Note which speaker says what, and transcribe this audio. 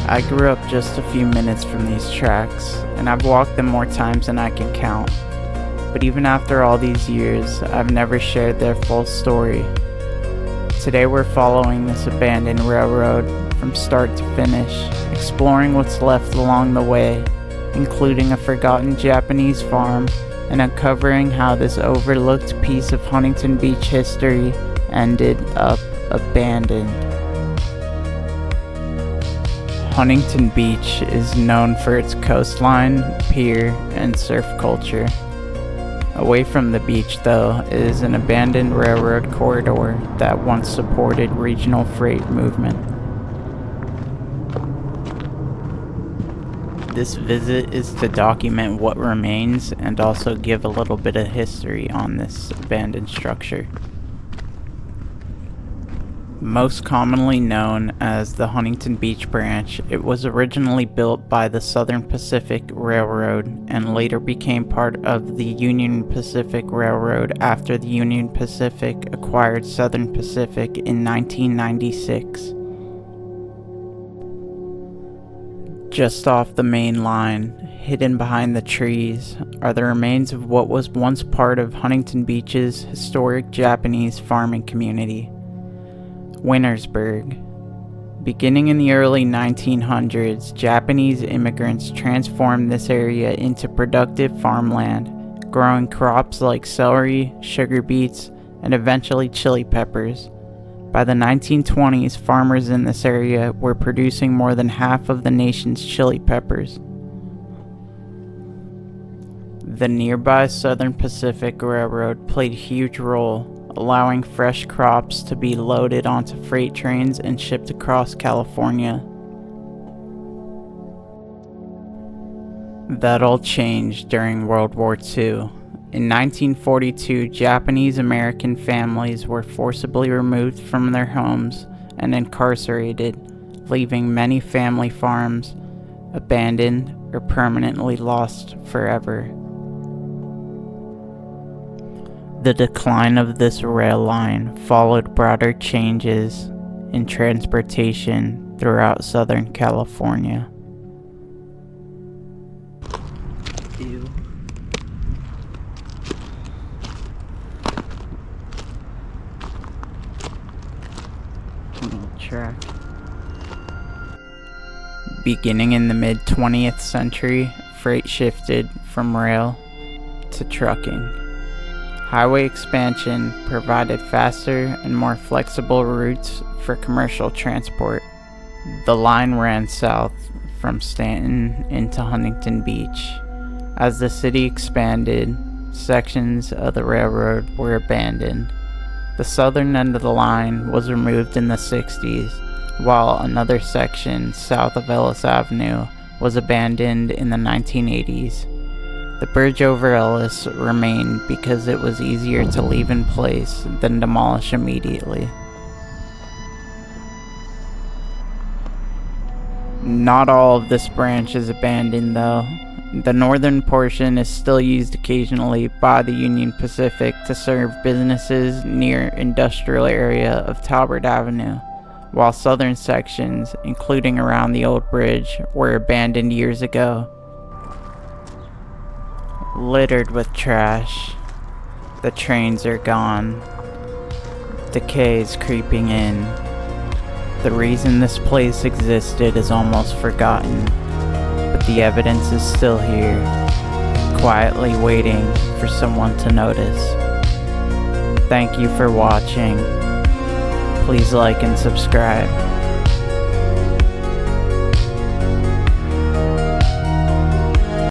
Speaker 1: I grew up just a few minutes from these tracks, and I've walked them more times than I can count. But even after all these years, I've never shared their full story. Today we're following this abandoned railroad from start to finish, exploring what's left along the way, including a forgotten Japanese farm, and uncovering how this overlooked piece of Huntington Beach history ended up abandoned. Huntington Beach is known for its coastline, pier, and surf culture. Away from the beach, though, is an abandoned railroad corridor that once supported regional freight movement. This visit is to document what remains and also give a little bit of history on this abandoned structure. Most commonly known as the Huntington Beach branch, it was originally built by the Southern Pacific Railroad and later became part of the Union Pacific Railroad after the Union Pacific acquired Southern Pacific in 1996. Just off the main line, hidden behind the trees, are the remains of what was once part of Huntington Beach's historic Japanese farming community, Wintersburg. Beginning in the early 1900s, Japanese immigrants transformed this area into productive farmland, growing crops like celery, sugar beets, and eventually chili peppers. By the 1920s, farmers in this area were producing more than half of the nation's chili peppers. The nearby Southern Pacific Railroad played a huge role, allowing fresh crops to be loaded onto freight trains and shipped across California. That all changed during World War II. In 1942, Japanese American families were forcibly removed from their homes and incarcerated, leaving many family farms abandoned or permanently lost forever. The decline of this rail line followed broader changes in transportation throughout Southern California. Ew. Track. Beginning in the mid-20th century, freight shifted from rail to trucking. Highway expansion provided faster and more flexible routes for commercial transport. The line ran south from Stanton into Huntington Beach. As the city expanded, sections of the railroad were abandoned. The southern end of the line was removed in the 60s, while another section south of Ellis Avenue was abandoned in the 1980s. The bridge over Ellis remained because it was easier to leave in place than demolish immediately. Not all of this branch is abandoned though. The northern portion is still used occasionally by the Union Pacific to serve businesses near industrial area of Talbot Avenue, while southern sections, including around the old bridge, were abandoned years ago. Littered with trash, the trains are gone. Decay is creeping in. The reason this place existed is almost forgotten, but the evidence is still here, quietly waiting for someone to notice. Thank you for watching. Please like and subscribe.